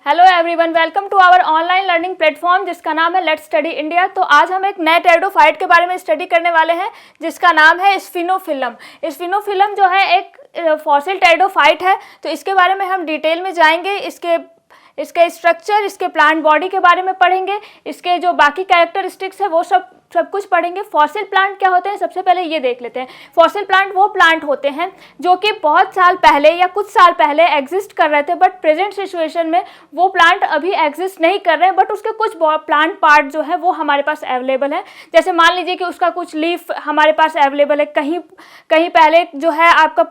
Hello everyone, welcome to our online learning platform जिसका नाम है लेट्स स्टडी इंडिया। तो आज हम एक नए टेरिडोफाइट के बारे में स्टडी करने वाले हैं जिसका नाम है स्फिनोफिलम। स्फिनोफिलम जो है एक फॉसिल टेरिडोफाइट है। तो इसके बारे में हम डिटेल में जाएंगे, इसके स्ट्रक्चर, इसके प्लांट बॉडी के बारे में पढ़ेंगे, इसके जो बाकी कैरेक्टरिस्टिक्स है वो सब कुछ पढ़ेंगे। फॉसिल प्लांट क्या होते हैं सबसे पहले ये देख लेते हैं। फॉसिल प्लांट वो प्लांट होते हैं जो कि बहुत साल पहले या कुछ साल पहले एग्जिस्ट कर रहे थे, बट प्रेजेंट सिचुएशन में वो प्लांट अभी एग्जिस्ट नहीं कर रहे हैं, बट उसके कुछ प्लांट पार्ट जो है वो हमारे पास अवेलेबल है। जैसे मान लीजिए कि उसका कुछ लीफ हमारे पास अवेलेबल है, कहीं पहले जो है आपका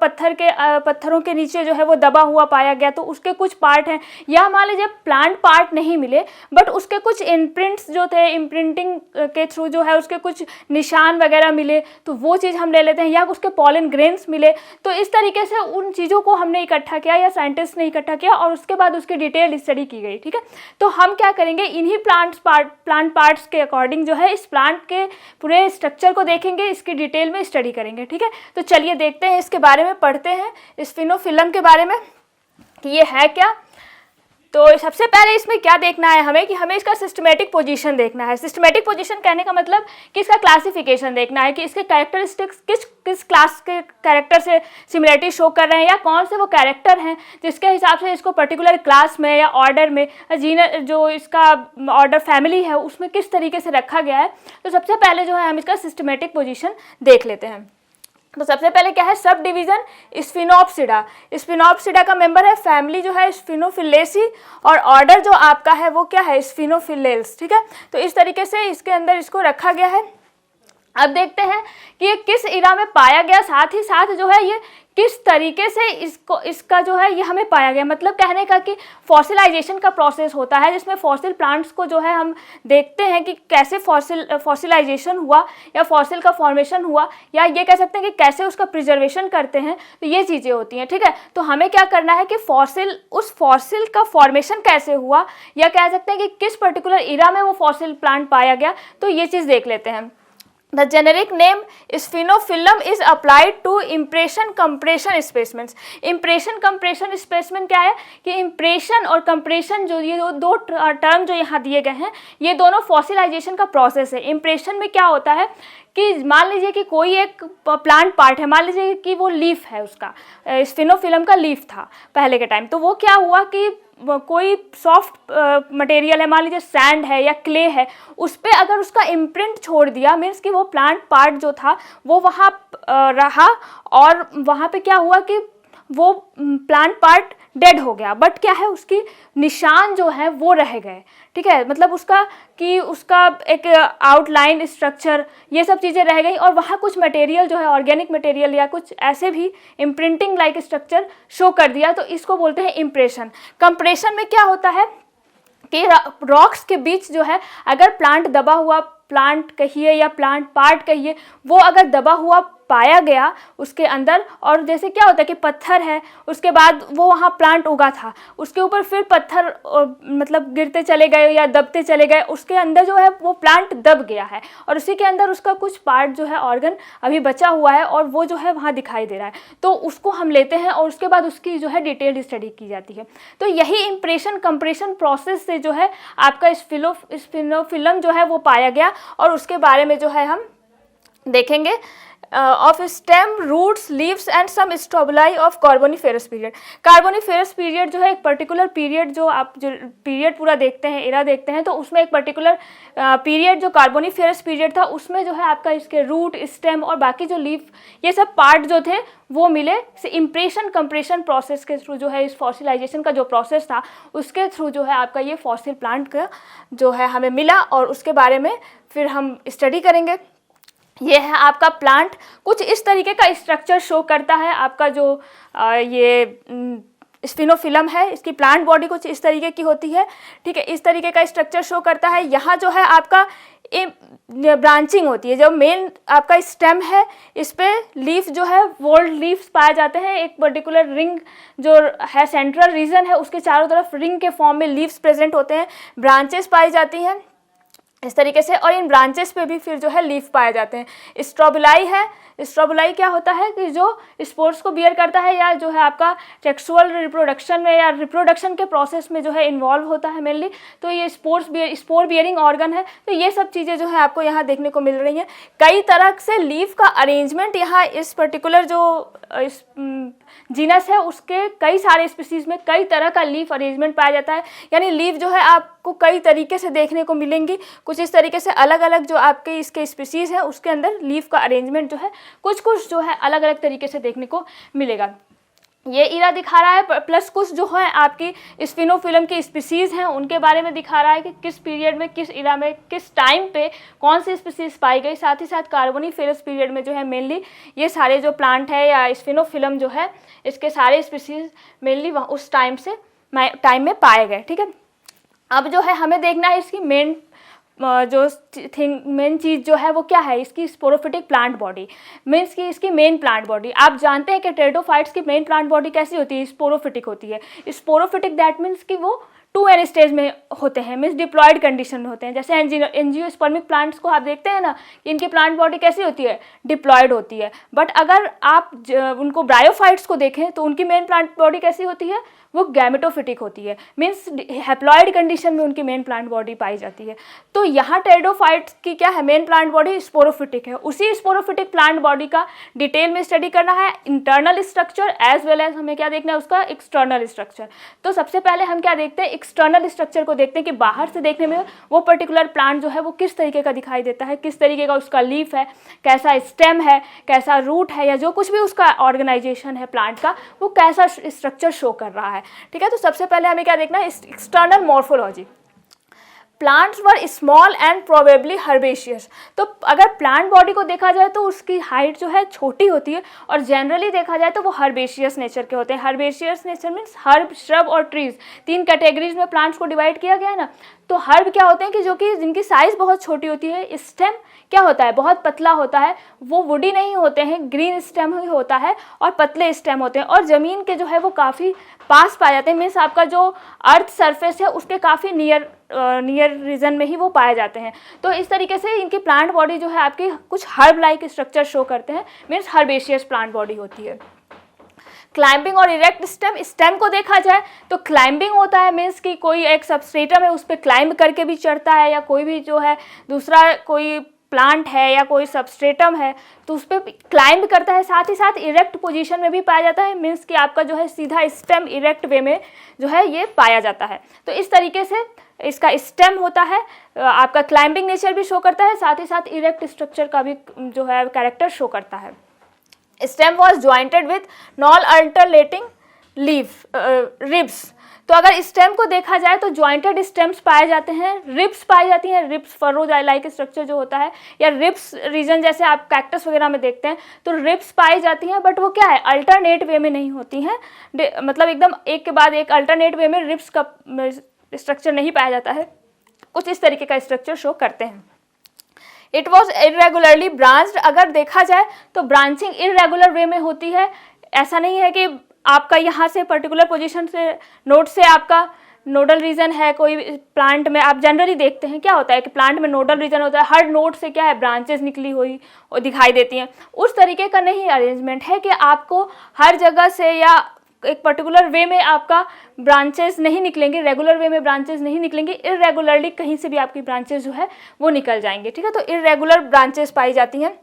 पत्थरों के नीचे जो है वो दबा हुआ पाया गया तो उसके कुछ पार्ट हैं, या मान लीजिए प्लांट पार्ट नहीं मिले बट उसके कुछ इम्प्रिंट्स जो थे, इम्प्रिंटिंग के थ्रू जो है उसके कुछ निशान वगैरह मिले तो वो चीज़ हम ले लेते हैं, या उसके पॉलन ग्रेन्स मिले। तो इस तरीके से उन चीज़ों को हमने इकट्ठा किया या साइंटिस्ट ने इकट्ठा किया और उसके बाद उसकी डिटेल स्टडी की गई। ठीक है, तो हम क्या करेंगे, इन्हीं प्लांट पार्ट्स के अकॉर्डिंग जो है इस प्लांट के पूरे स्ट्रक्चर को देखेंगे, इसकी डिटेल में स्टडी करेंगे। ठीक है, तो चलिए देखते हैं, इसके बारे में पढ़ते हैं, स्फिनोफिलम के बारे में कि ये है क्या। तो सबसे पहले इसमें क्या देखना है हमें कि हमें इसका सिस्टमेटिक पोजीशन देखना है। सिस्टमेटिक पोजीशन कहने का मतलब कि इसका क्लासिफिकेशन देखना है कि इसके कैरेक्टरिस्टिक्स किस क्लास के कैरेक्टर से सिमिलरिटी शो कर रहे हैं, या कौन से वो कैरेक्टर हैं जिसके हिसाब से इसको पर्टिकुलर क्लास में या ऑर्डर में, जीनर जो इसका ऑर्डर फैमिली है उसमें किस तरीके से रखा गया है। तो सबसे पहले जो है हम इसका सिस्टमेटिक पोजीशन देख लेते हैं। तो सबसे पहले क्या है, सब डिवीजन स्फिनोप्सिडा। स्फिनोप्सिडा का मेंबर है फैमिली जो है स्फिनोफिलेसी, और ऑर्डर जो आपका है वो क्या है, स्फिनोफिलेल्स। ठीक है, तो इस तरीके से इसके अंदर इसको रखा गया है। अब देखते हैं कि ये किस इरा में पाया गया, साथ ही साथ जो है ये किस तरीके से इसका जो है ये हमें पाया गया। मतलब कहने का कि फॉसिलाइजेशन का प्रोसेस होता है जिसमें फॉसिल प्लांट्स को जो है हम देखते हैं कि कैसे फॉसिलाइजेशन हुआ या फॉसिल का फॉर्मेशन हुआ, या ये कह सकते हैं कि कैसे उसका प्रिजर्वेशन करते हैं। तो ये चीज़ें होती हैं। ठीक है, तो हमें क्या करना है कि उस फॉसिल का फॉर्मेशन कैसे हुआ, या कह सकते हैं कि किस पर्टिकुलर इरा में वो फॉसिल प्लांट पाया गया, तो ये चीज़ देख लेते हैं। The generic name स्फिनोफिलम is applied to impression compression specimens। impression compression specimen क्या है कि impression और compression जो ये दो टर्म जो यहाँ दिए गए हैं ये दोनों फॉसिलाइजेशन का प्रोसेस है। impression में क्या होता है कि मान लीजिए कि कोई एक प्लांट पार्ट है, मान लीजिए कि वो लीफ है, उसका स्फिनोफिलम का लीफ था पहले के टाइम, तो वो क्या हुआ कि कोई सॉफ्ट मटेरियल है, मान लीजिए सैंड है या क्ले है, उस पर अगर उसका इम्प्रिंट छोड़ दिया, मीन्स कि वो प्लांट पार्ट जो था वो वहाँ रहा, और वहाँ पे क्या हुआ कि वो प्लांट पार्ट डेड हो गया, बट क्या है उसकी निशान जो है वो रह गए। ठीक है, मतलब उसका एक आउटलाइन स्ट्रक्चर ये सब चीज़ें रह गई, और वहाँ कुछ मटेरियल जो है ऑर्गेनिक मटेरियल या कुछ ऐसे भी इम्प्रिंटिंग लाइक स्ट्रक्चर शो कर दिया, तो इसको बोलते हैं इम्प्रेशन। कंप्रेशन में क्या होता है कि रॉक्स के बीच जो है अगर प्लांट दबा हुआ, प्लांट कहिए या प्लांट पार्ट कहिए, वो अगर दबा हुआ पाया गया उसके अंदर, और जैसे क्या होता है कि पत्थर है, उसके बाद वो वहाँ प्लांट उगा था, उसके ऊपर फिर पत्थर मतलब गिरते चले गए या दबते चले गए, उसके अंदर जो है वो प्लांट दब गया है और उसी के अंदर उसका कुछ पार्ट जो है ऑर्गन अभी बचा हुआ है और वो जो है वहाँ दिखाई दे रहा है, तो उसको हम लेते हैं और उसके बाद उसकी जो है डिटेल्ड स्टडी की जाती है। तो यही इम्प्रेशन कंप्रेशन प्रोसेस से जो है आपका स्फिनोफिलम जो है वो पाया गया, और उसके बारे में जो है हम देखेंगे। Of stem, roots, leaves and some strobili of Carboniferous period. Carboniferous period जो है एक पर्टिकुलर पीरियड, जो आप जो पीरियड पूरा देखते हैं, एरा देखते हैं, तो उसमें एक पर्टिकुलर पीरियड जो कार्बोनिफेरस पीरियड था उसमें जो है आपका इसके रूट, स्टेम और बाकी जो लीफ ये सब पार्ट जो थे वो मिले। इम्प्रेशन कंप्रेशन प्रोसेस के थ्रू जो है इस फॉसिलाइजेशन का जो प्रोसेस था उसके थ्रू जो है आपका ये फॉसिल प्लांट का जो है हमें मिला, और उसके बारे में फिर हम स्टडी करेंगे। ये है आपका प्लांट, कुछ इस तरीके का स्ट्रक्चर शो करता है। आपका जो ये स्फिनोफिलम है इसकी प्लांट बॉडी कुछ इस तरीके की होती है। ठीक है, इस तरीके का स्ट्रक्चर शो करता है। यहाँ जो है आपका ब्रांचिंग होती है, जब मेन आपका स्टेम है इस पे लीफ जो है वोल्ड लीव्स पाए जाते हैं, एक पर्टिकुलर रिंग जो है सेंट्रल रीजन है उसके चारों तरफ रिंग के फॉर्म में लीव्स प्रेजेंट होते हैं, ब्रांचेस पाई जाती हैं। इस तरीके से। और इन ब्रांचेस पे भी फिर जो है लीफ पाए जाते हैं। स्ट्रोबिलाई है, स्ट्रोबिलाई क्या होता है कि जो स्पोर्स को बियर करता है या जो है आपका सेक्सुअल रिप्रोडक्शन में या रिप्रोडक्शन के प्रोसेस में जो है इन्वॉल्व होता है मेनली, तो ये स्पोर बियरिंग ऑर्गन है। तो ये सब चीज़ें जो है आपको यहाँ देखने को मिल रही हैं। कई तरह से लीफ का अरेंजमेंट यहाँ इस पर्टिकुलर जो इस जीनस है उसके कई सारे स्पीसीज में कई तरह का लीफ अरेंजमेंट पाया जाता है। यानी लीफ जो है आपको कई तरीके से देखने को मिलेंगी। कुछ इस तरीके से अलग अलग जो आपके इसके स्पीसीज है उसके अंदर लीफ का अरेंजमेंट जो है कुछ कुछ जो है अलग अलग तरीके से देखने को मिलेगा। ये इरा दिखा रहा है, प्लस कुछ जो है आपकी स्फिनोफिलम की स्पीसीज हैं उनके बारे में दिखा रहा है कि किस पीरियड में, किस इरा में, किस टाइम पे कौन सी स्पीसीज पाई गई। साथ ही साथ कार्बोनिफेरस पीरियड में जो है मेनली ये सारे जो प्लांट है या स्फिनोफिलम जो है इसके सारे स्पीसीज मेनली उस टाइम में पाए गए। ठीक है, अब जो है हमें देखना है इसकी मेन चीज़ जो है वो क्या है, इसकी स्पोरोफिटिक प्लांट बॉडी, मीन्स की इसकी मेन प्लांट बॉडी। आप जानते हैं कि टेरिडोफाइट्स की मेन प्लांट बॉडी कैसी होती है, स्पोरोफिटिक होती है। स्पोरोफिटिक दैट मीन्स कि वो 2n स्टेज में होते हैं, मीन्स डिप्लॉयड कंडीशन में होते हैं। जैसे एंजियोस्पर्मिक प्लांट्स को आप देखते हैं ना, इनकी प्लांट बॉडी कैसी होती है, डिप्लॉयड होती है। बट अगर आप उनको ब्रायोफाइट्स को देखें तो उनकी मेन प्लांट बॉडी कैसी होती है, वो गैमेटोफिटिक होती है, मीन्स हैप्लॉयड कंडीशन में उनकी मेन प्लांट बॉडी पाई जाती है। तो यहाँ टेरिडोफाइट्स की क्या है, मेन प्लांट बॉडी स्पोरोफिटिक है। उसी स्पोरोफिटिक प्लांट बॉडी का डिटेल में स्टडी करना है, internal structure as well as हमें क्या देखना है उसका एक्सटर्नल स्ट्रक्चर। तो सबसे पहले हम क्या देखते हैं, एक्सटर्नल स्ट्रक्चर को देखते हैं कि बाहर से देखने में वो पर्टिकुलर प्लांट जो है वो किस तरीके का दिखाई देता है, किस तरीके का उसका लीफ है, कैसा स्टेम है, कैसा रूट है, या जो कुछ भी उसका ऑर्गेनाइजेशन है प्लांट का वो कैसा स्ट्रक्चर शो कर रहा है। ठीक है, तो सबसे पहले हमें क्या देखना है, external morphology. Plants were small and probably herbaceous. तो अगर प्लांट बॉडी को देखा जाए तो उसकी हाइट जो है छोटी होती है और जनरली देखा जाए तो वो हर्बेशियस नेचर के होते हैं। Herbaceous nature means herb, shrub और ट्रीज, 3 कैटेगरीज में प्लांट्स को डिवाइड किया गया है ना। तो हर्ब क्या होते हैं कि जो कि जिनकी साइज बहुत छोटी होती है, स्टेम क्या होता है, बहुत पतला होता है, वो वुडी नहीं होते हैं, ग्रीन स्टेम ही होता है और पतले स्टेम होते हैं और ज़मीन के जो है वो काफ़ी पास पाए जाते हैं, मीन्स आपका जो अर्थ सरफेस है उसके काफ़ी नियर रीजन में ही वो पाए जाते हैं। तो इस तरीके से इनकी प्लांट बॉडी जो है आपकी कुछ हर्ब लाइक स्ट्रक्चर शो करते हैं, मीन्स हर्बेशियस प्लांट बॉडी होती है। क्लाइंबिंग और इरेक्ट स्टेम, स्टेम को देखा जाए तो क्लाइंबिंग होता है, मीन्स कि कोई एक सबस्ट्रेटम है उस पर क्लाइंब करके भी चढ़ता है, या कोई भी जो है दूसरा कोई प्लांट है या कोई सबस्ट्रेटम है तो उस पर क्लाइंब करता है। साथ ही साथ इरेक्ट पोजीशन में भी पाया जाता है, मीन्स कि आपका जो है सीधा स्टेम इरेक्ट वे में जो है ये पाया जाता है। तो इस तरीके से इसका स्टेम होता है, आपका क्लाइंबिंग नेचर भी शो करता है, साथ ही साथ इरेक्ट स्ट्रक्चर का भी जो है कैरेक्टर शो करता है। Stem was jointed with non alternating leaf ribs. तो अगर स्टेम को देखा जाए तो ज्वाइंटेड स्टेम्स पाए जाते हैं, रिब्स पाई जाती हैं, रिब्स फरो लाइक स्ट्रक्चर जो होता है, या रिब्स रीजन जैसे आप कैक्टस वगैरह में देखते हैं तो रिब्स पाई जाती हैं, बट वो क्या है अल्टरनेट वे में नहीं होती हैं, मतलब एकदम एक के बाद एक अल्टरनेट वे में रिब्स का स्ट्रक्चर नहीं पाया जाता है, कुछ इस तरीके का स्ट्रक्चर शो करते हैं। इट वॉज इरेगुलरली ब्रांच्ड, अगर देखा जाए तो ब्रांचिंग इरेगुलर वे में होती है। ऐसा नहीं है कि आपका यहाँ से पर्टिकुलर पोजीशन से नोड से आपका नोडल रीजन है, कोई प्लांट में आप जनरली देखते हैं क्या होता है कि प्लांट में नोडल रीजन होता है, हर नोड से क्या है ब्रांचेस निकली हुई और दिखाई देती हैं। उस तरीके का नहीं अरेंजमेंट है कि आपको हर जगह से या एक पर्टिकुलर वे में आपका ब्रांचेस नहीं निकलेंगे, रेगुलर वे में ब्रांचेस नहीं निकलेंगे, इरेगुलरली कहीं से भी आपकी ब्रांचेस जो है वो निकल जाएंगे। ठीक है, तो इरेगुलर ब्रांचेस पाई जाती हैं।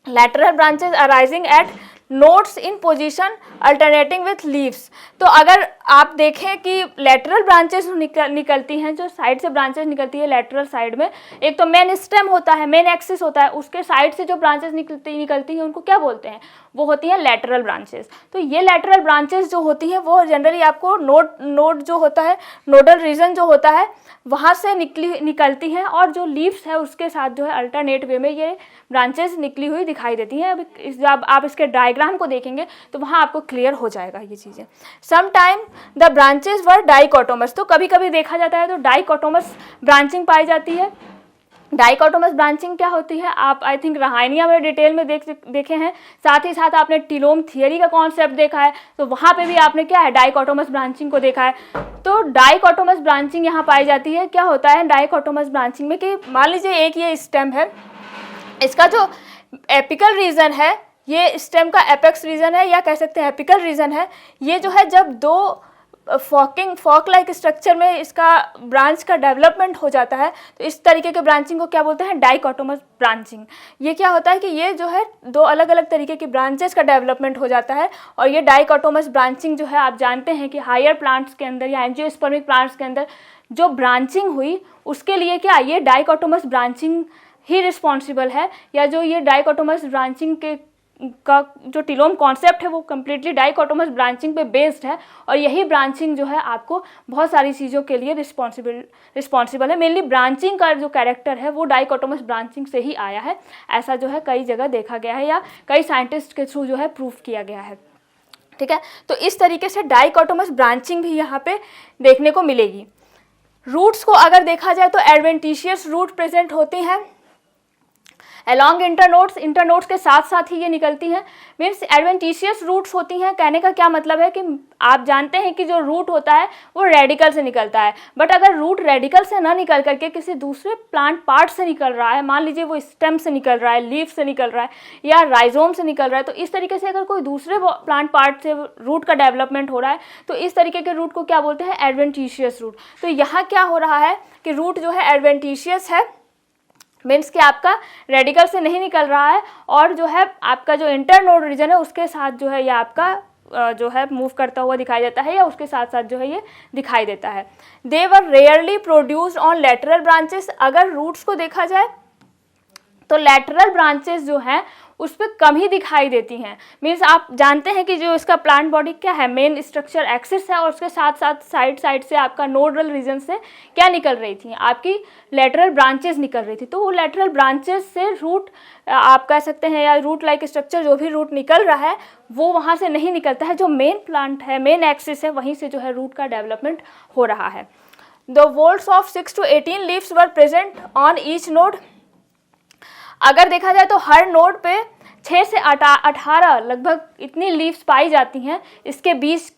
Lateral branches arising at nodes in position alternating with leaves. तो अगर आप देखें कि लेटरल ब्रांचेस निकलती हैं, जो साइड से ब्रांचेस निकलती है लेटरल साइड में, एक तो मेन स्टेम होता है, मेन एक्सिस होता है, उसके साइड से जो ब्रांचेस निकलती हैं उनको क्या बोलते हैं, वो होती हैं लेटरल ब्रांचेस। तो ये लेटरल ब्रांचेस जो होती हैं वो जनरली आपको नोड जो होता है, नोडल रीजन जो होता है वहाँ से निकलती हैं, और जो लीव्स है उसके साथ जो है अल्टरनेट वे में ये ब्रांचेस निकली हुई दिखाई देती हैं। अब जब आप इसके डायग्राम को देखेंगे तो वहाँ आपको क्लियर हो जाएगा ये चीज़ें। Sometime the branches were dichotomous, तो कभी कभी देखा जाता है तो डाइकोटोमस ब्रांचिंग पाई जाती है, डाइकोटोमस ब्रांचिंग क्या होती है, आप आई थिंक राहायनिया में डिटेल में देखे हैं, साथ ही साथ आपने टीलोम थियरी का कॉन्सेप्ट देखा है, तो वहाँ पे भी आपने क्या है डाइकोटोमस ब्रांचिंग को देखा है। तो डाइकोटोमस ब्रांचिंग यहाँ पाई जाती है। क्या होता है डाइकोटोमस ब्रांचिंग में कि मान लीजिए एक ये स्टेम है, इसका जो एपिकल रीजन है, ये स्टेम का एपेक्स रीजन है या कह सकते हैं एपिकल रीजन है, ये जो है जब दो फॉक लाइक स्ट्रक्चर में इसका ब्रांच का डेवलपमेंट हो जाता है, तो इस तरीके के ब्रांचिंग को क्या बोलते हैं डाइकोटोमस ब्रांचिंग। ये क्या होता है कि ये जो है दो अलग अलग तरीके की ब्रांचेस का डेवलपमेंट हो जाता है, और ये डाइकोटोमस ब्रांचिंग जो है आप जानते हैं कि हायर प्लांट्स के अंदर या एंजियोस्पर्मिक प्लांट्स के अंदर जो ब्रांचिंग हुई उसके लिए क्या ये डाइकोटोमस ब्रांचिंग ही रिस्पॉन्सिबल है, या जो ये डाइकोटोमस ब्रांचिंग का जो टीलोम कॉन्सेप्ट है वो कम्प्लीटली डाइकोटोमस ब्रांचिंग पे बेस्ड है, और यही ब्रांचिंग जो है आपको बहुत सारी चीज़ों के लिए रिस्पॉन्सिबल है। मेनली ब्रांचिंग का जो कैरेक्टर है वो डाइकोटोमस ब्रांचिंग से ही आया है, ऐसा जो है कई जगह देखा गया है या कई साइंटिस्ट के थ्रू जो है प्रूफ किया गया है। ठीक है, तो इस तरीके से डाइकोटोमस ब्रांचिंग भी यहाँ पे देखने को मिलेगी। रूट्स को अगर देखा जाए तो एडवेंटिशियस रूट प्रेजेंट होती हैं अलॉन्ग इंटरनोड्स के साथ साथ ही ये निकलती हैं। मीन्स एडवेंटिशियस रूट्स होती हैं, कहने का क्या मतलब है कि आप जानते हैं कि जो रूट होता है वो रेडिकल से निकलता है, बट अगर रूट रेडिकल से ना निकल करके किसी दूसरे प्लांट पार्ट से निकल रहा है, मान लीजिए वो स्टेम से निकल रहा है, लीफ से निकल रहा है या राइजोम से निकल रहा है, तो इस तरीके से अगर कोई दूसरे प्लांट पार्ट से रूट का डेवलपमेंट हो रहा है तो इस तरीके के रूट को क्या बोलते हैं एडवेंटिशियस रूट। तो यहाँ क्या हो रहा है कि रूट जो है एडवेंटिशियस है, मीन्स कि आपका रेडिकल से नहीं निकल रहा है, और जो है आपका जो इंटरनोड रीजन है उसके साथ जो है ये आपका जो है मूव करता हुआ दिखाई देता है, या उसके साथ साथ जो है ये दिखाई देता है। They were rarely produced on lateral branches. अगर रूट्स को देखा जाए तो लेटरल ब्रांचेस जो हैं उस पर कम ही दिखाई देती हैं। मीन्स आप जानते हैं कि जो इसका प्लांट बॉडी क्या है, मेन स्ट्रक्चर एक्सिस है, और उसके साथ साथ साइड से आपका नोडल रीजन से क्या निकल रही थी, आपकी लेटरल ब्रांचेस निकल रही थी। तो वो लेटरल ब्रांचेस से रूट आप कह सकते हैं, या रूट लाइक स्ट्रक्चर जो भी रूट निकल रहा है वो वहाँ से नहीं निकलता है, जो मेन प्लांट है, मेन एक्सिस है, वहीं से जो है रूट का डेवलपमेंट हो रहा है। The volts of 6 to 18 leaves were present on each node. अगर देखा जाए तो हर नोड पे 6 से 18 लगभग इतनी लीव्स पाई जाती हैं। इसके बीच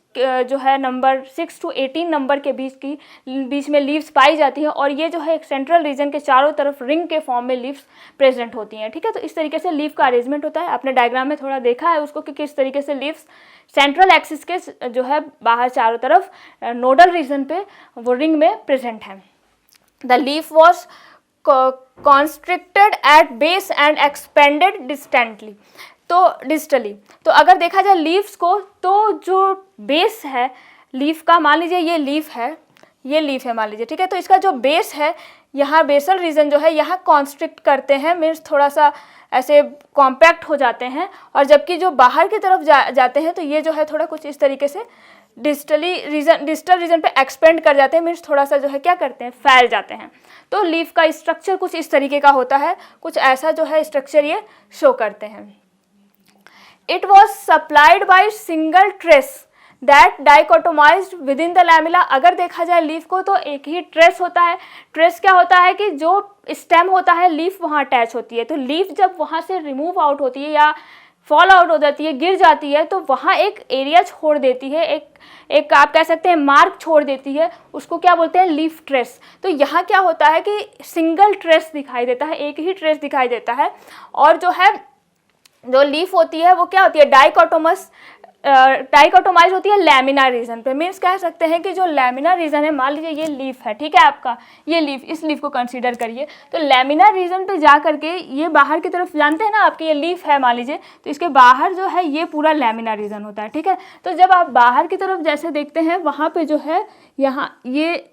जो है नंबर 6 to 18 नंबर के बीच में लीव्स पाई जाती हैं, और ये जो है एक सेंट्रल रीजन के चारों तरफ रिंग के फॉर्म में लीव्स प्रेजेंट होती हैं। ठीक है, तो इस तरीके से लीव का अरेंजमेंट होता है। आपने डायग्राम में थोड़ा देखा है उसको कि किस तरीके से लीव्स सेंट्रल एक्सिस के जो है बाहर चारों तरफ नोडल रीजन पे वो रिंग में प्रेजेंट है। The leaf was constricted at base and expanded distally. तो अगर देखा जाए लीव्स को, तो जो बेस है लीफ का, मान लीजिए ये लीफ है, ये लीफ है मान लीजिए, ठीक है, तो इसका जो बेस है यहाँ बेसल रीजन जो है यहाँ कॉन्स्ट्रिक्ट करते हैं, मीन्स थोड़ा सा ऐसे कॉम्पैक्ट हो जाते हैं, और जबकि जो बाहर की तरफ जाते हैं तो ये जो है थोड़ा कुछ इस तरीके से डिस्टल रीजन पे एक्सपेंड कर जाते हैं, मीन्स थोड़ा सा जो है क्या करते हैं फैल जाते हैं। तो लीफ का स्ट्रक्चर कुछ इस तरीके का होता है, कुछ ऐसा जो है स्ट्रक्चर ये शो करते हैं। It was supplied by single trace that dichotomized within the lamina. अगर देखा जाए लीफ को तो एक ही ट्रेस होता है। ट्रेस क्या होता है कि जो स्टेम होता है लीफ वहाँ अटैच होती है, तो लीफ जब वहाँ से रिमूव आउट होती है या फॉल आउट हो जाती है, गिर जाती है, तो वहाँ एक एरिया छोड़ देती है, एक आप कह सकते हैं मार्क छोड़ देती है, उसको क्या बोलते हैं लीफ ट्रेस। तो यहाँ क्या होता है कि सिंगल ट्रेस दिखाई देता है, एक ही ट्रेस दिखाई देता है, और जो है जो लीफ होती है वो क्या होती है डाइकोटोमाइज होती है लैमिनार रीजन पे। मीन्स कह सकते हैं कि जो लैमिनार रीजन है, मान लीजिए ये लीफ है, ठीक है, आपका ये लीफ, इस लीफ को कंसीडर करिए, तो लैमिनार रीजन पे जा करके ये बाहर की तरफ जानते हैं ना आपके ये लीफ है मान लीजिए, तो इसके बाहर जो है ये पूरा लैमिनार रीजन होता है। ठीक है, तो जब आप बाहर की तरफ जैसे देखते हैं वहाँ पे जो है यहाँ ये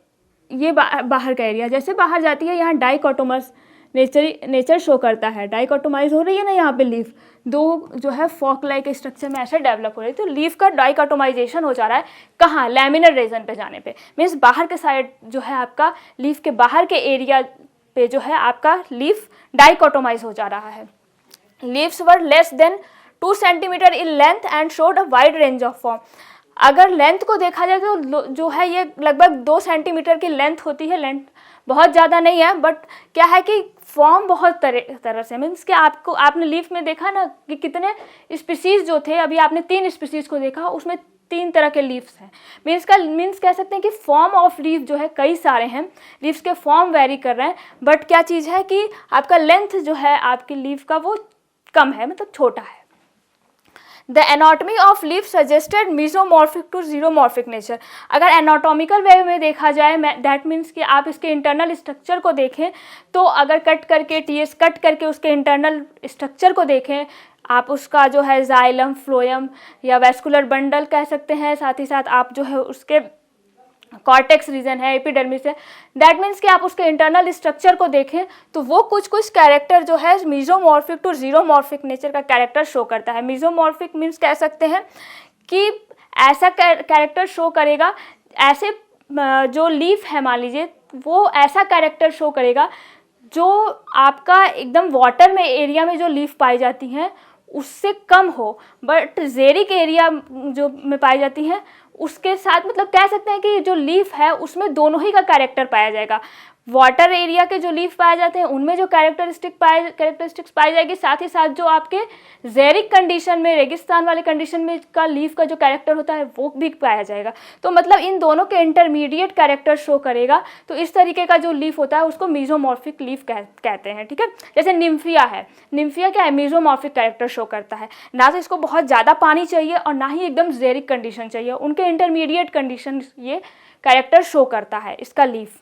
बाहर का एरिया जैसे बाहर जाती है, यहाँ डाइकोटोमस नेचर शो करता है, डाइकोटोमाइज हो रही है ना यहाँ पे लीफ, दो जो है फॉक लाइक स्ट्रक्चर में ऐसे डेवलप हो रही है, तो लीफ का डाइकोटोमाइजेशन हो जा रहा है कहाँ, लैमिनर रीजन पे जाने पे। मीन्स बाहर के साइड जो है आपका लीफ के बाहर के एरिया पे जो है आपका लीफ डाइकोटोमाइज हो जा रहा है। Leaves were less than 2 centimetre in length and showed a wide range of form. अगर लेंथ को देखा जाए तो जो है ये लगभग 2 सेंटीमीटर की लेंथ होती है। लेंथ बहुत ज़्यादा नहीं है, बट क्या है कि फॉर्म बहुत तरह से, मीन्स कि आपने लीफ में देखा ना कि कितने स्पीसीज जो थे, अभी आपने 3 स्पीसीज को देखा, उसमें 3 तरह के लीव्स हैं। मीन्स कह सकते हैं कि फॉर्म ऑफ लीफ जो है कई सारे हैं, लीव्स के फॉर्म वेरी कर रहे हैं, बट क्या चीज़ है कि आपका लेंथ जो है आपकी लीफ का वो कम है, मतलब छोटा है। The anatomy of leaf suggested mesomorphic to xeromorphic nature. अगर एनाटॉमिकल वे में देखा जाए, दैट मीन्स कि आप इसके इंटरनल स्ट्रक्चर को देखें, तो अगर कट करके उसके इंटरनल स्ट्रक्चर को देखें, आप उसका जो है जाइलम, फ्लोएम या वैस्कुलर बंडल कह सकते हैं, साथ ही साथ आप जो है उसके कॉर्टेक्स रीजन है, एपिडर्मिस है, दैट मीन्स कि आप उसके इंटरनल स्ट्रक्चर को देखें तो वो कुछ कैरेक्टर जो है मीजोमॉर्फिक टू जीरोमॉर्फिक नेचर का कैरेक्टर शो करता है। मीजोमॉर्फिक मीन्स कह सकते हैं कि ऐसा कैरेक्टर शो करेगा, ऐसे जो लीफ है मान लीजिए वो ऐसा कैरेक्टर शो करेगा जो आपका एकदम वाटर में एरिया में जो लीफ पाई जाती हैं उससे कम हो, बट जेरिक एरिया जो में पाई जाती हैं उसके साथ, मतलब कह सकते हैं कि जो लीफ है उसमें दोनों ही का कैरेक्टर पाया जाएगा। वाटर एरिया के जो लीफ पाए जाते हैं उनमें जो कैरेक्टरिस्टिक्स पाई जाएगी, साथ ही साथ जो आपके जेरिक कंडीशन में, रेगिस्तान वाले कंडीशन में का लीफ का जो कैरेक्टर होता है वो भी पाया जाएगा। तो मतलब इन दोनों के इंटरमीडिएट कैरेक्टर शो करेगा। तो इस तरीके का जो लीफ होता है उसको मीजोमॉर्फिक लीफ कहते हैं, ठीक है। जैसे निम्फिया है, निम्फिया क्या है, मीजोमॉर्फिक कैरेक्टर शो करता है। ना तो इसको बहुत ज़्यादा पानी चाहिए और ना ही एकदम जेरिक कंडीशन चाहिए, उनके इंटरमीडिएट कंडीशन ये कैरेक्टर शो करता है इसका लीफ।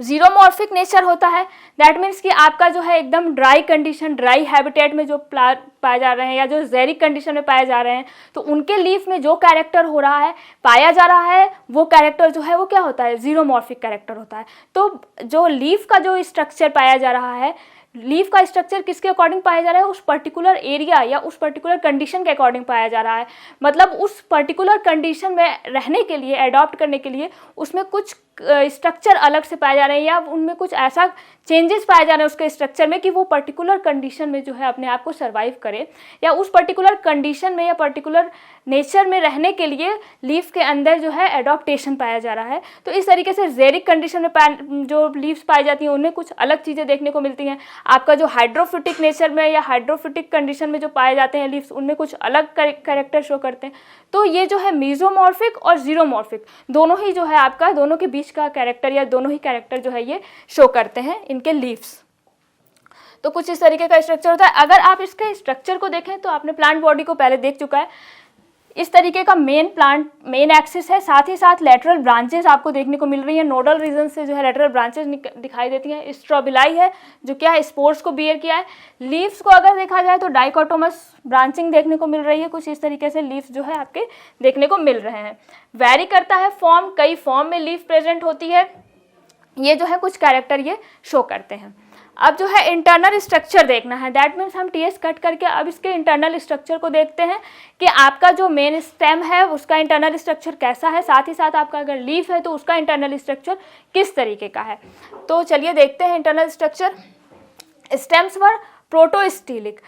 जीरोमॉर्फिक नेचर होता है, दैट मीन्स कि आपका जो है एकदम ड्राई कंडीशन, ड्राई हैबिटेट में जो पाए जा रहे हैं या जो जेरिक कंडीशन में पाए जा रहे हैं, तो उनके लीफ में जो कैरेक्टर हो रहा है, पाया जा रहा है, वो कैरेक्टर जो है वो क्या होता है, जीरोमॉर्फिक कैरेक्टर होता है। तो जो लीफ का जो स्ट्रक्चर पाया जा रहा है, लीफ का स्ट्रक्चर किसके अकॉर्डिंग पाया जा रहा है, उस पर्टिकुलर एरिया या उस पर्टिकुलर कंडीशन के अकॉर्डिंग पाया जा रहा है। मतलब उस पर्टिकुलर कंडीशन में रहने के लिए, अडॉप्ट करने के लिए उसमें कुछ स्ट्रक्चर अलग से पाए जा रहे हैं या उनमें कुछ ऐसा चेंजेस पाए जा रहे हैं उसके स्ट्रक्चर में कि वो पर्टिकुलर कंडीशन में जो है अपने आप को सर्वाइव करे, या उस पर्टिकुलर कंडीशन में या पर्टिकुलर नेचर में रहने के लिए लीफ के अंदर जो है एडॉप्टेशन पाया जा रहा है। तो इस तरीके से जेरिक कंडीशन में जो लीव्स पाई जाती हैं उनमें कुछ अलग चीज़ें देखने को मिलती हैं। आपका जो हाइड्रोफिटिक नेचर में या हाइड्रोफिटिक कंडीशन में जो पाए जाते हैं लीव्स, उनमें कुछ अलग कैरेक्टर शो करते हैं। तो ये जो है मीजोमॉर्फिक और जीरोमॉर्फिक दोनों ही जो है आपका, दोनों के बीच का कैरेक्टर या दोनों ही कैरेक्टर जो है ये शो करते हैं इनके लीव्स। तो कुछ इस तरीके का स्ट्रक्चर होता है। अगर आप इसके स्ट्रक्चर को देखें तो आपने प्लांट बॉडी को पहले देख चुका है। इस तरीके का मेन एक्सिस है, साथ ही साथ लेटरल ब्रांचेस आपको देखने को मिल रही है। नोडल रीजन से जो है लेटरल ब्रांचेस दिखाई देती हैं। स्ट्रोबिलाई है जो क्या है, स्पोर्स को बियर किया है। लीव्स को अगर देखा जाए तो डाइकोटोमस ब्रांचिंग देखने को मिल रही है। कुछ इस तरीके से लीव्स जो है आपके देखने को मिल रहे हैं। वेरी करता है फॉर्म, कई फॉर्म में लीफ प्रेजेंट होती है। ये जो है कुछ कैरेक्टर ये शो करते हैं। अब जो है इंटरनल स्ट्रक्चर देखना है, दैट मीन्स हम टीएस कट करके अब इसके इंटरनल स्ट्रक्चर को देखते हैं कि आपका जो मेन स्टेम है उसका इंटरनल स्ट्रक्चर कैसा है, साथ ही साथ आपका अगर लीफ है तो उसका इंटरनल स्ट्रक्चर किस तरीके का है। तो चलिए देखते हैं इंटरनल स्ट्रक्चर। स्टेम्स वर प्रोटोस्टिलिक।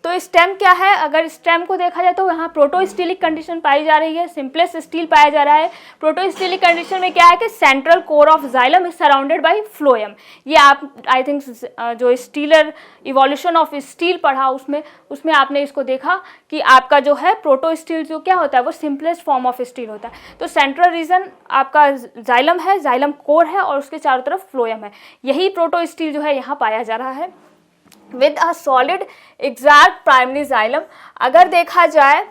तो स्टेम क्या है, अगर स्टेम को देखा जाए तो यहाँ प्रोटोस्टिलिक कंडीशन पाई जा रही है, सिंपलेस्ट स्टील पाया जा रहा है। प्रोटोस्टिलिक कंडीशन में क्या है कि central core of xylem is surrounded by phloem. ये आप आई थिंक जो स्टीलर इवोल्यूशन ऑफ स्टील पढ़ा उसमें आपने इसको देखा कि आपका जो है प्रोटोस्टिल जो क्या होता है वो सिंपलेस्ट फॉर्म ऑफ स्टील होता है। तो सेंट्रल रीजन आपका जाइलम है, जाइलम कोर है और उसके चारों तरफ फ्लोएम है। यही प्रोटोस्टिल जो है यहाँ पाया जा रहा है with a solid exact primary xylem. अगर देखा जाए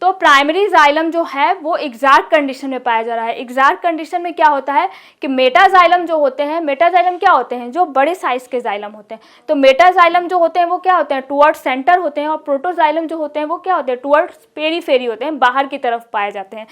तो प्राइमरी जाइलम जो है वो एग्जैक्ट कंडीशन में पाया जा रहा है। एग्जैक्ट कंडीशन में क्या होता है कि मेटाजाइलम जो होते हैं, मेटाजाइलम क्या होते हैं, जो बड़े साइज के जाइलम होते हैं। तो मेटाजाइलम जो होते हैं वो क्या होते हैं, टुवर्ड्स सेंटर होते हैं, और प्रोटोजाइलम जो होते हैं वो क्या होते हैं, टुवर्ड्स पेरीफेरी होते हैं, बाहर की तरफ पाए जाते हैं।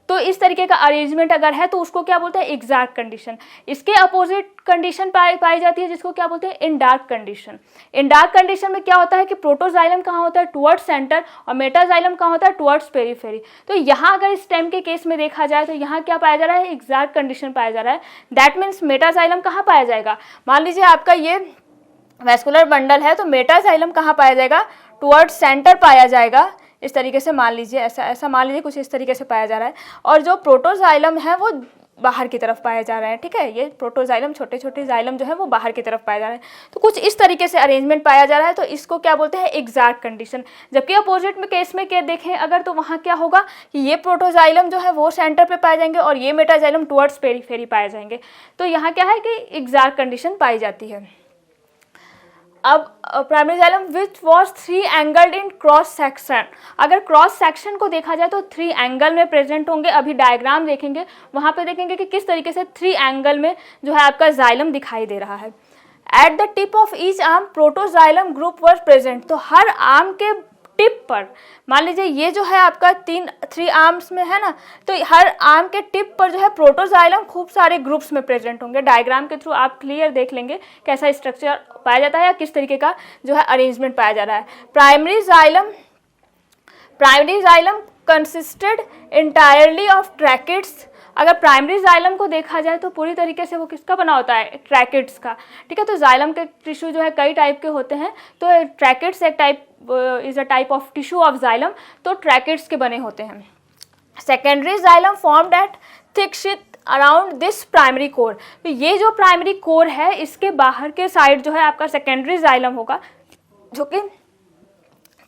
तो इस तरीके का अरेंजमेंट अगर है तो उसको क्या बोलते हैं, एग्जैक्ट कंडीशन। इसके अपोजिट कंडीशन पाई जाती है जिसको क्या बोलते हैं, इनडार्क कंडीशन। इनडार्क कंडीशन में क्या होता है कि प्रोटोजाइलम कहाँ होता है, टुवर्ड्स सेंटर, और मेटाजाइलम कहाँ होता है, टुवर्ड्स पेरीफेरी। तो यहाँ अगर स्टेम के केस में देखा जाए तो यहाँ क्या पाया जा रहा है, एग्जैक्ट कंडीशन पाया जा रहा है। दैट मीन्स मेटाजाइलम कहाँ पाया जाएगा, मान लीजिए आपका ये वैस्कुलर बंडल है तो मेटाजाइलम कहाँ पाया जाएगा, टुवर्ड्स सेंटर पाया जाएगा। इस तरीके से मान लीजिए, ऐसा मान लीजिए कुछ इस तरीके से पाया जा रहा है, और जो प्रोटोजाइलम है वो बाहर की तरफ पाया जा रहा है, ठीक है। ये प्रोटोजाइलम, छोटे छोटे जाइलम जो है वो बाहर की तरफ पाया जा रहा है। तो कुछ इस तरीके से अरेंजमेंट पाया जा रहा है, तो इसको क्या बोलते हैं, एग्जैक्ट कंडीशन। जबकि अपोजिट में केस में क्या देखें अगर, तो वहाँ क्या होगा कि ये प्रोटोजाइलम जो है वो सेंटर पे पाए जाएंगे और ये मेटाजाइलम टुवर्ड्स पेरीफेरी पाए जाएंगे। तो यहाँ क्या है कि एग्जैक्ट कंडीशन पाई जाती है। अब primary xylem which was 3 angled in cross section, अगर क्रॉस सेक्शन को देखा जाए तो 3 एंगल में प्रेजेंट होंगे। अभी डायग्राम देखेंगे, वहाँ पे देखेंगे कि किस तरीके से 3 एंगल में जो है आपका जाइलम दिखाई दे रहा है। At the tip of each arm protoxylem group were present, तो हर आर्म के टिप पर, मान लीजिए ये जो है आपका 3 आर्म्स में है ना, तो हर आर्म के टिप पर जो है प्रोटोजाइलम खूब सारे ग्रुप्स में प्रेजेंट होंगे। डायग्राम के थ्रू आप क्लियर देख लेंगे कैसा स्ट्रक्चर पाया जाता है या किस तरीके का जो है अरेंजमेंट पाया जा रहा है। Primary xylem consisted entirely of tracheids, अगर प्राइमरी जाइलम को देखा जाए तो पूरी तरीके से वो किसका बना होता है, ट्रैकेट्स का, ठीक है। तो जाइलम के टिश्यू जो है कई टाइप के होते हैं, तो ट्रैकेट्स एक type is a type of tissue of xylem, तो ट्रैकेट्स के बने होते हैं। Secondary xylem formed at thick sheet around this primary core, तो ये जो प्राइमरी कोर है इसके बाहर के साइड जो है आपका सेकेंडरी जाइलम होगा, जो कि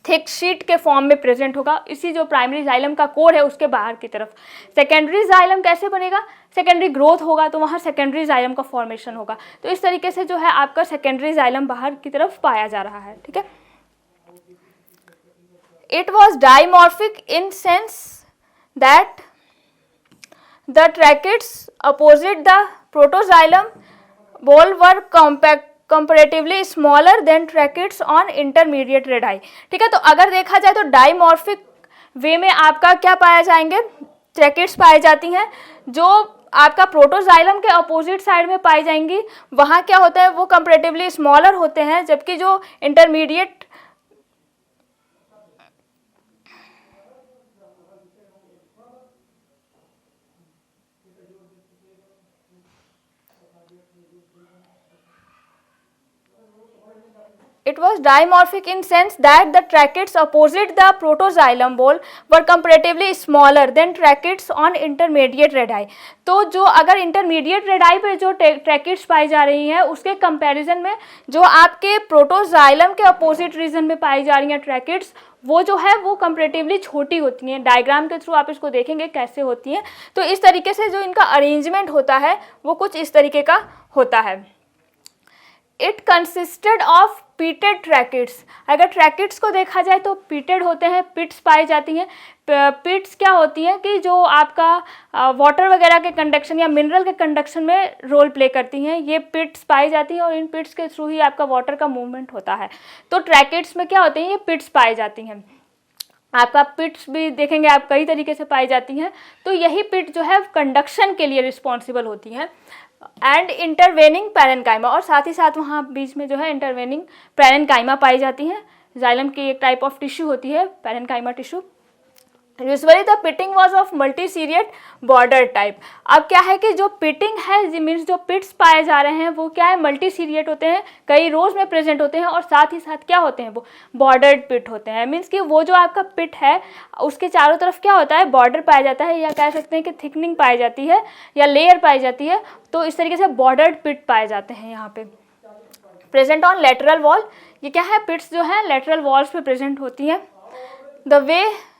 थिक शीट के फॉर्म में प्रेजेंट होगा। इसी जो प्राइमरी जाइलम का कोर है उसके बाहर की तरफ। सेकेंडरी जाइलम कैसे बनेगा, सेकेंडरी ग्रोथ होगा तो वहाँ सेकेंडरी जाइलम का फॉर्मेशन होगा। तो इस तरीके से जो है आपका सेकेंडरी जाइलम बाहर की तरफ पाया जा रहा है, ठीक है। It was dimorphic in sense that the tracheids opposite the protoxylem ball were comparatively smaller than tracheids on intermediate radii, ठीक है। तो अगर देखा जाए तो डाइमॉर्फिक वे में आपका क्या पाया जाएंगे, ट्रैकेट्स पाई जाती हैं, जो आपका प्रोटोजाइलम के अपोजिट साइड में पाई जाएंगी। वहाँ क्या होता है, वो कंपैरेटिवली स्मॉलर होते हैं, जबकि जो intermediate It was dimorphic in sense that the tracheids opposite the protoxylem ball were comparatively smaller than tracheids on intermediate radii. तो जो अगर इंटरमीडिएट रेडाई पे जो ट्रैकेट्स पाई जा रही हैं उसके कंपैरिजन में जो आपके प्रोटोजाइलम के अपोजिट रीजन में पाई जा रही हैं ट्रैकेट्स, वो जो है वो कंपैरेटिवली छोटी होती हैं। डायग्राम के थ्रू आप इसको देखेंगे कैसे होती हैं। तो इस तरीके से जो इनका अरेंजमेंट होता है वो कुछ इस तरीके का होता है। इट कंसिस्टेड ऑफ पीटेड ट्रैकेट्स, अगर ट्रैकेट्स को देखा जाए तो पीटेड होते हैं, पिट्स पाई जाती हैं। पिट्स क्या होती हैं कि जो आपका वाटर वगैरह के कंडक्शन या मिनरल के कंडक्शन में रोल प्ले करती हैं, ये पिट्स पाई जाती हैं और इन पिट्स के थ्रू ही आपका वाटर का मूवमेंट होता है। तो ट्रैकेट्स में क्या होते हैं, ये पिट्स पाई जाती हैं। आपका पिट्स भी देखेंगे आप कई तरीके से पाई जाती हैं। तो यही पिट जो है कंडक्शन के लिए रिस्पॉन्सिबल होती हैं। एंड इंटरवेनिंग पैरेन्काइमा, और साथ ही साथ वहाँ बीच में जो है इंटरवेनिंग पैरेन्काइमा पाई जाती है। जाइलम की एक टाइप ऑफ टिश्यू होती है parenchyma tissue. Usually the pitting was of multiseriate border type. अब क्या है कि जो पिटिंग है मीन्स जो पिट्स पाए जा रहे हैं वो क्या है, मल्टीसीरियट होते हैं, कई रोज में प्रेजेंट होते हैं और साथ ही साथ क्या होते हैं, वो बॉर्डर्ड पिट होते हैं। मीन्स कि वो जो आपका पिट है उसके चारों तरफ क्या होता है, बॉर्डर पाया जाता है, या कह सकते हैं कि थिकनिंग पाई जाती है या लेयर पाई जाती है। तो इस तरीके से बॉर्डर्ड पिट पाए जाते हैं यहाँ पे। प्रेजेंट ऑन लेटरल वॉल, ये क्या है, पिट्स जो है लेटरल वॉल्स पे प्रेजेंट होती है।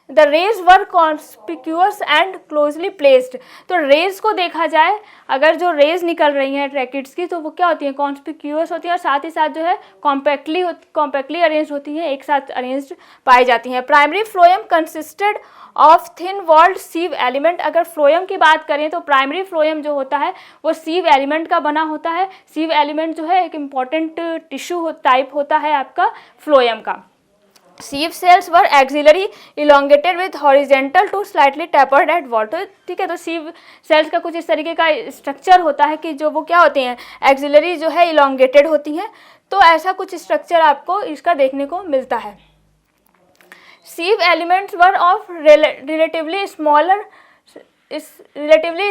The raise were conspicuous and closely placed, तो रेज को देखा जाए, अगर जो रेज निकल रही हैं ट्रैकेट्स की तो वो क्या होती हैं, कॉन्स्पिक्यूअस होती हैं और साथ ही साथ जो है कॉम्पैक्टली अरेंज होती हैं, एक साथ अरेंज्ड पाई जाती हैं। Primary phloem consisted of thin walled sieve element, अगर फ्लोएम की बात करें तो प्राइमरी फ्लोएम जो होता है वो सीव एलिमेंट का बना होता है। सीव एलिमेंट जो है एक इम्पॉर्टेंट टिश्यू टाइप होता है आपका फ्लोएम का। Sieve cells were axially elongated with horizontal to slightly tapered at water, ठीक है। तो सीव सेल्स का कुछ इस तरीके का स्ट्रक्चर होता है कि जो वो क्या होते हैं, एक्सिलरी जो है इलोंगेटेड होती हैं। तो ऐसा कुछ स्ट्रक्चर आपको इसका देखने को मिलता है। Sieve elements were of relatively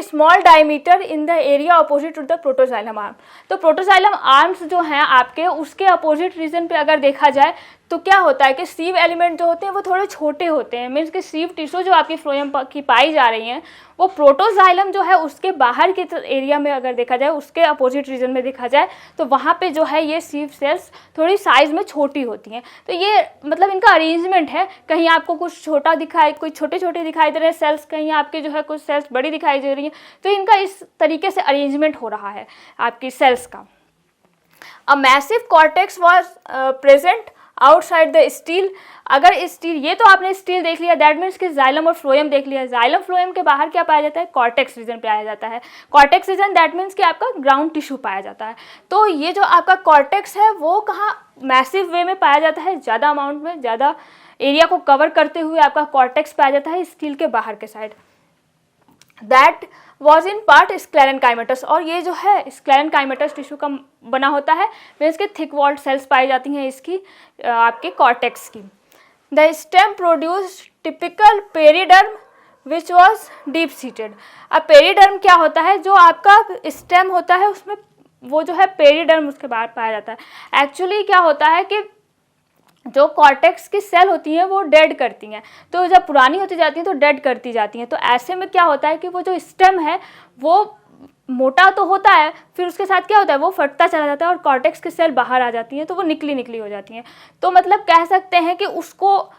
small diameter in the area opposite to the protoxylem arm. तो प्रोटोजाइलम आर्म्स जो हैं आपके उसके अपोजिट रीजन पे अगर देखा जाए तो क्या होता है कि सीव एलिमेंट जो होते हैं वो थोड़े छोटे होते हैं, मीन्स कि सीव टिश्यू जो आपकी फ्लोएम की पाई जा रही हैं वो प्रोटोजाइलम जो है उसके बाहर के एरिया में अगर देखा जाए, उसके अपोजिट रीजन में देखा जाए, तो वहाँ पे जो है ये सीव सेल्स थोड़ी साइज में छोटी होती हैं। तो ये मतलब इनका अरेंजमेंट है, कहीं आपको कुछ छोटा दिखाई, कोई छोटे छोटे दिखाई दे रहे हैं सेल्स, कहीं आपके जो है कुछ सेल्स बड़ी दिखाई दे रही हैं, तो इनका इस तरीके से अरेंजमेंट हो रहा है आपकी सेल्स का। A massive cortex was present outside the steel. अगर स्टील, ये तो आपने स्टील देख लिया, दैट मीन्स कि जाइलम और फ्लोएम देख लिया। जाइलम फ्लोएम के बाहर क्या पाया जाता है, कॉर्टेक्स रीजन पाया जाता है। कॉर्टेक्स रीजन दैट मीन्स कि आपका ग्राउंड टिश्यू पाया जाता है। तो ये जो आपका कॉर्टेक्स है वो कहाँ मैसिव वे में पाया जाता है, ज़्यादा अमाउंट में, ज़्यादा एरिया को कवर करते हुए आपका कॉर्टेक्स पाया जाता है स्टील के बाहर के side. That was in part sclerenchymatous, और ये जो है स्क्लेरेनकाइमेटस टिश्यू का बना होता है, मीन्स के थिक वॉल्ड सेल्स पाई जाती हैं इसकी आपके कॉर्टेक्स की। The stem produce typical periderm which was deep seated. अब पेरिडर्म क्या होता है, जो आपका स्टेम होता है उसमें वो जो है पेरिडर्म उसके बाहर पाया जाता है। एक्चुअली क्या होता है कि जो कॉर्टेक्स की सेल होती हैं वो डेड करती हैं, तो जब पुरानी होती जाती हैं तो डेड करती जाती हैं। तो ऐसे में क्या होता है कि वो जो स्टेम है वो मोटा तो होता है, फिर उसके साथ क्या होता है वो फटता चला जाता है और कॉर्टेक्स की सेल बाहर आ जाती हैं, तो वो निकली हो जाती हैं। तो मतलब कह सकते हैं कि उसको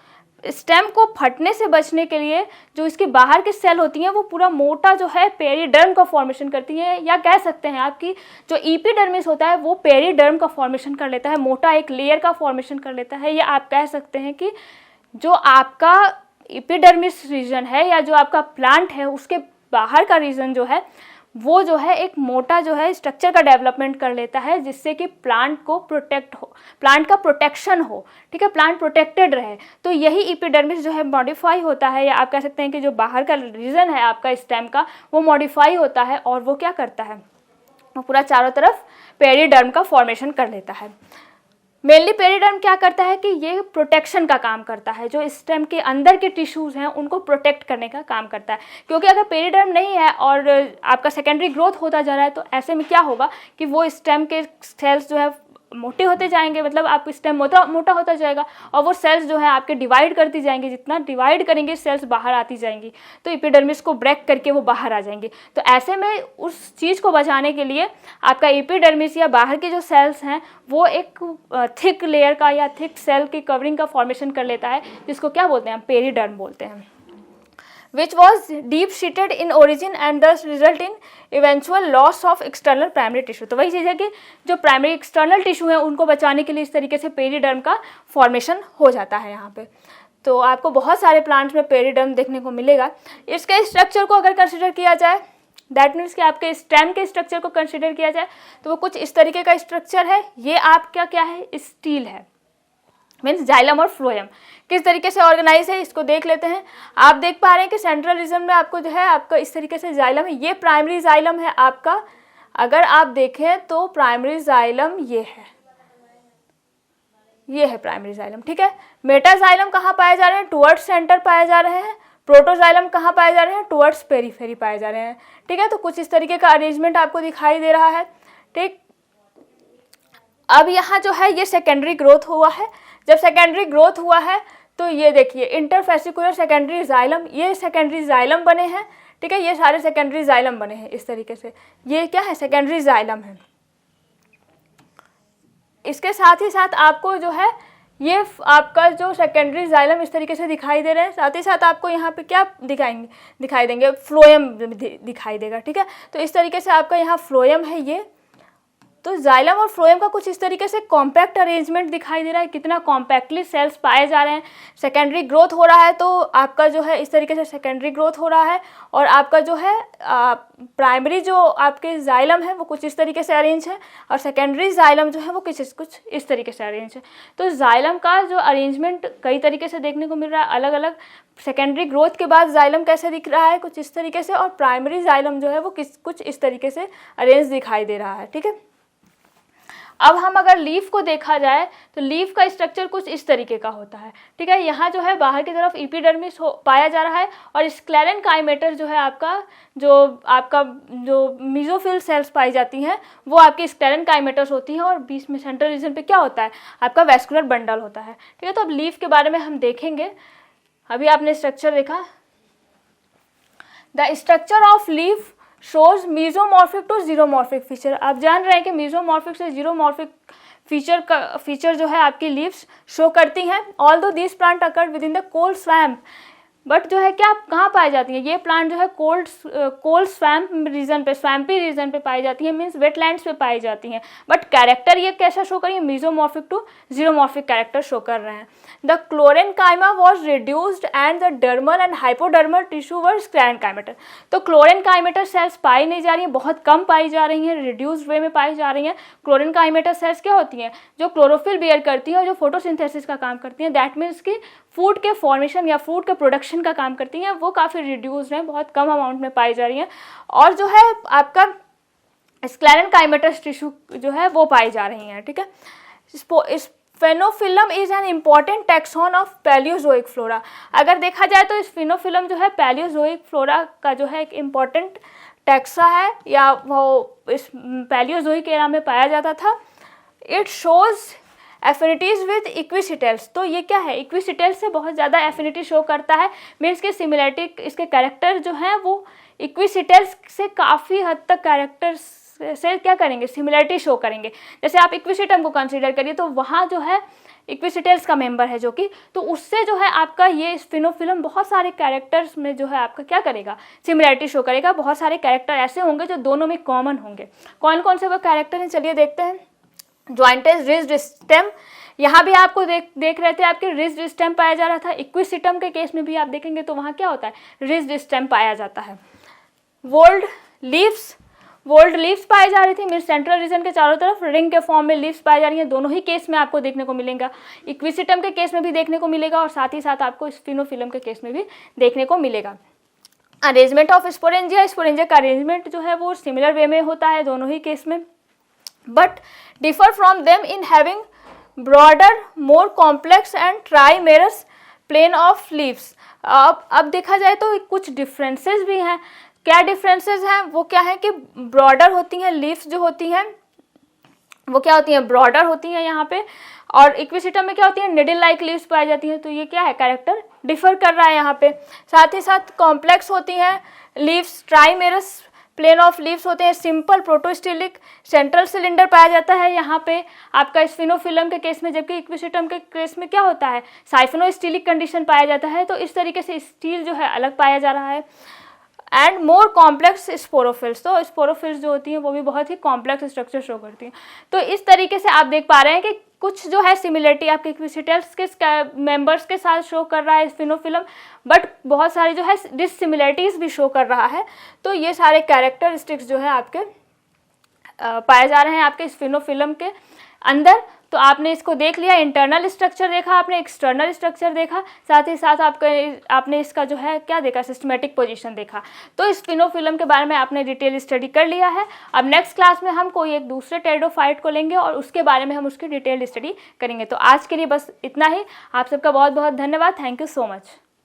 स्टेम को फटने से बचने के लिए जो इसके बाहर की सेल होती हैं वो पूरा मोटा जो है पेरिडर्म का फॉर्मेशन करती हैं, या कह सकते हैं आपकी जो एपिडर्मिस होता है वो पेरिडर्म का फॉर्मेशन कर लेता है, मोटा एक लेयर का फॉर्मेशन कर लेता है। या आप कह सकते हैं कि जो आपका एपिडर्मिस रीजन है या जो आपका प्लांट है उसके बाहर का रीजन जो है वो जो है एक मोटा जो है स्ट्रक्चर का डेवलपमेंट कर लेता है, जिससे कि प्लांट को प्रोटेक्ट हो, प्लांट का प्रोटेक्शन हो, ठीक है, प्लांट प्रोटेक्टेड रहे। तो यही एपिडर्मिस जो है मॉडिफाई होता है, या आप कह सकते हैं कि जो बाहर का रीजन है आपका स्टेम का वो मॉडिफाई होता है और वो क्या करता है, वो पूरा चारों तरफ पेरिडर्म का फॉर्मेशन कर लेता है। मेनली पेरिडर्म क्या करता है कि ये प्रोटेक्शन का काम करता है, जो स्टेम के अंदर के टिश्यूज़ हैं उनको प्रोटेक्ट करने का काम करता है। क्योंकि अगर पेरिडर्म नहीं है और आपका सेकेंडरी ग्रोथ होता जा रहा है तो ऐसे में क्या होगा कि वो स्टेम के सेल्स जो है मोटे होते जाएंगे, मतलब आपका स्टेम मोटा होता जाएगा और वो सेल्स जो है आपके डिवाइड करती जाएंगी, जितना डिवाइड करेंगे सेल्स बाहर आती जाएंगी, तो एपिडर्मिस को ब्रेक करके वो बाहर आ जाएंगे। तो ऐसे में उस चीज़ को बचाने के लिए आपका एपिडर्मिस या बाहर के जो सेल्स हैं वो एक थिक लेयर का या थिक सेल की कवरिंग का फॉर्मेशन कर लेता है, जिसको क्या बोलते हैं, पेरिडर्म बोलते हैं। which was deep seated in origin and thus result in eventual loss of external primary tissue। तो वही चीज़ है कि जो प्राइमरी एक्सटर्नल टिश्यू है उनको बचाने के लिए इस तरीके से पेरिडर्म का फॉर्मेशन हो जाता है यहाँ पे। तो आपको बहुत सारे प्लांट्स में पेरिडर्म देखने को मिलेगा। इसके स्ट्रक्चर को अगर कंसिडर किया जाए, दैट मीन्स कि आपके स्टेम के स्ट्रक्चर को कंसिडर किया जाए तो वो कुछ इस तरीके का स्ट्रक्चर है। ये आपका क्या है, स्टील है, मीन्स जाइलम और फ्लोएम किस तरीके से ऑर्गेनाइज है इसको देख लेते हैं। आप देख पा रहे हैं कि सेंट्रल रीजन में आपको जो है आपका इस तरीके से जाइलम है, ये प्राइमरी जाइलम है आपका। अगर आप देखें तो प्राइमरी जाइलम ये है प्राइमरी जाइलम, ठीक है। मेटाजाइलम कहाँ पाए जा रहे हैं, टुवर्ड्स सेंटर पाए जा रहे हैं। प्रोटोजाइलम कहाँ पाए जा रहे हैं, टुवर्ड्स पेरीफेरी पाए जा रहे हैं, ठीक है। तो कुछ इस तरीके का अरेंजमेंट आपको दिखाई दे रहा है, ठीक। अब यहाँ जो है ये सेकेंडरी ग्रोथ हुआ है। जब सेकेंडरी ग्रोथ हुआ है तो ये देखिए इंटरफेसिकुलर सेकेंडरी जाइलम, ये सेकेंडरी जाइलम बने हैं, ठीक है। ये सारे सेकेंडरी जाइलम बने हैं इस तरीके से, ये क्या है, सेकेंडरी जाइलम है। इसके साथ ही साथ आपको जो है ये आपका जो सेकेंडरी जाइलम इस तरीके से दिखाई दे रहे हैं, साथ ही साथ आपको यहाँ पे क्या दिखाई देंगे, फ्लोएम दिखाई देगा, ठीक है। तो इस तरीके से आपका यहाँ फ्लोएम है ये। तो जाइलम और फ्लोएम का कुछ इस तरीके से कॉम्पैक्ट अरेंजमेंट दिखाई दे रहा है, कितना कॉम्पैक्टली सेल्स पाए जा रहे हैं। सेकेंडरी ग्रोथ हो रहा है तो आपका जो है इस तरीके से सेकेंडरी ग्रोथ हो रहा है, और आपका जो है प्राइमरी जो आपके जाइलम है वो कुछ इस तरीके से अरेंज है, और सेकेंडरी जाइलम जो है वो कुछ इस तरीके से अरेंज है। तो जाइलम का जो अरेंजमेंट कई तरीके से देखने को मिल रहा है अलग अलग। सेकेंडरी ग्रोथ के बाद जाइलम कैसे दिख रहा है, कुछ इस तरीके से, और प्राइमरी जाइलम जो है वो कुछ इस तरीके से अरेंज दिखाई दे रहा है, ठीक है। अब हम अगर लीफ को देखा जाए तो लीफ का स्ट्रक्चर कुछ इस तरीके का होता है, ठीक है। यहाँ जो है बाहर की तरफ एपिडर्मिस पाया जा रहा है और स्क्लेरन काइमेटर जो है आपका जो मीजोफिल सेल्स पाई जाती हैं वो आपकी स्क्लेरन काइमेटर्स होती हैं, और बीच में सेंट्रल रीजन पे क्या होता है, आपका वैस्कुलर बंडल होता है, ठीक है। तो अब लीफ के बारे में हम देखेंगे। अभी आपने स्ट्रक्चर देखा, the structure of leaf shows mesomorphic to xeromorphic feature. आप जान रहे हैं कि मीजोमॉर्फिक से जीरोमॉर्फिक फीचर जो है आपकी लीव्स शो करती हैं। Although this plant occurred with in the cold swamp, but जो है क्या कहाँ पाई जाती है, ये प्लांट जो है कोल्ड स्वैम्प रीजन पे, स्वैम्पी रीजन पे पाई जाती है, मीन्स वेटलैंड्स पे पाई जाती हैं। बट कैरेक्टर ये कैसा शो कर रही है, mesomorphic to xeromorphic character show कर रहे हैं। The chlorenchyma was reduced and the dermal and hypodermal tissue were sclerenchymatous. तो क्लोरेनकाइमेटर सेल्स पाई नहीं जा रही हैं, बहुत कम पाई जा रही हैं, रिड्यूस्ड वे में पाई जा रही हैं। क्लोरेनकाइमेटर सेल्स क्या होती हैं, जो क्लोरोफिल बियर करती हैं और जो फोटोसिंथेसिस का काम करती हैं, दैट मीन्स कि फूड के फॉर्मेशन या फूड के प्रोडक्शन का काम करती हैं, वो काफ़ी रिड्यूस्ड हैं, बहुत कम अमाउंट में पाई जा रही हैं। और जो है आपका स्क्लेरेनकाइमेटस टिश्यू जो है वो पाई जा रही हैं, ठीक है। Sphenophyllum is an important taxon of Palaeozoic flora. अगर देखा जाए तो स्फेनोफिलम जो है पैलियोजोइक फ्लोरा का जो है एक इम्पॉर्टेंट टैक्सा है, या वो इस पैलियोजोइक एरा में पाया जाता था। It shows affinities with Equisetales. तो ये क्या है, इक्विसिटेल्स से बहुत ज़्यादा एफिनिटी शो करता है, मीन्स के सिमिलरिटी, इसके कैरेक्टर जो हैं वो इक्विसिटेल्स से काफ़ी हद तक कैरेक्टर्स से क्या करेंगे, सिमिलरिटी शो करेंगे। जैसे आप इक्विसिटम को कंसीडर करिए तो वहाँ जो है इक्विसिटेल्स का मेंबर है जो कि, तो उससे जो है आपका ये स्फेनोफिलम बहुत सारे कैरेक्टर्स में जो है आपका क्या करेगा, सिमिलरिटी शो करेगा। बहुत सारे कैरेक्टर ऐसे होंगे जो दोनों में कॉमन होंगे। कौन कौन से वो कैरेक्टर हैं, चलिए देखते हैं। ज्वाइंटेज रिज्ड स्टेम, यहाँ भी आपको देख रहे थे आपके रिज्ड स्टेम पाया जा रहा था। इक्विसिटम के केस में भी आप देखेंगे तो वहाँ क्या होता है, रिज्ड स्टेम पाया जाता है। वोल्ड लीव्स पाई जा रही थी, मीन सेंट्रल रीजन के चारों तरफ रिंग के फॉर्म में लीव्स पाई जा रही हैं। दोनों ही केस में आपको देखने को मिलेगा, इक्विसिटम के केस में भी देखने को मिलेगा और साथ ही साथ आपको स्फेनोफिलम के केस में भी देखने को मिलेगा। अरेंजमेंट ऑफ स्पोरेंजिया का अरेंजमेंट जो है वो सिमिलर वे में होता है दोनों ही केस में, but differ from them in having broader more complex and trimerous plane of leaves. अब देखा जाए तो कुछ डिफरेंसेस भी हैं। क्या डिफरेंसेस हैं, वो क्या है कि ब्रॉडर होती हैं लीव्स जो होती हैं वो क्या होती हैं, ब्रॉडर होती हैं यहाँ पे, और इक्विसिटम में क्या होती है, निडल लाइक लीव्स पाई जाती हैं। तो ये क्या है, कैरेक्टर डिफर कर रहा है यहाँ पे। साथ ही साथ कॉम्प्लेक्स होती हैं leaves, trimerous plane of leaves होते हैं, सिंपल प्रोटोस्टिलिक सेंट्रल सिलेंडर पाया जाता है यहाँ पे आपका स्फेनोफिलम के केस में, जबकि इक्विसिटम के केस में क्या होता है, साइफिनोस्टिलिक कंडीशन पाया जाता है। तो इस तरीके से स्टील जो है अलग पाया जा रहा है। एंड मोर कॉम्प्लेक्स स्पोरोफिल्स, तो स्पोरोफिल्स जो होती हैं वो भी बहुत ही कॉम्प्लेक्स स्ट्रक्चर शो करती हैं। तो इस तरीके से आप देख पा रहे हैं कि कुछ जो है सिमिलरिटी आपके इक्विसिटल्स के मेंबर्स के साथ शो कर रहा है स्फेनोफिलम, बट बहुत सारी जो है डिससिमिलरिटीज़ भी शो कर रहा है। तो ये सारे कैरेक्टरिस्टिक्स जो है आपके पाए जा रहे हैं आपके स्फेनोफिलम के अंदर। तो आपने इसको देख लिया, इंटरनल स्ट्रक्चर देखा आपने, एक्सटर्नल स्ट्रक्चर देखा, साथ ही साथ आपने इसका जो है क्या देखा, सिस्टमेटिक पोजीशन देखा। तो स्फेनोफिलम के बारे में आपने डिटेल स्टडी कर लिया है। अब नेक्स्ट क्लास में हम कोई एक दूसरे टेरिडोफाइट को लेंगे और उसके बारे में हम उसकी डिटेल स्टडी करेंगे। तो आज के लिए बस इतना ही। आप सबका बहुत बहुत धन्यवाद। Thank you so much.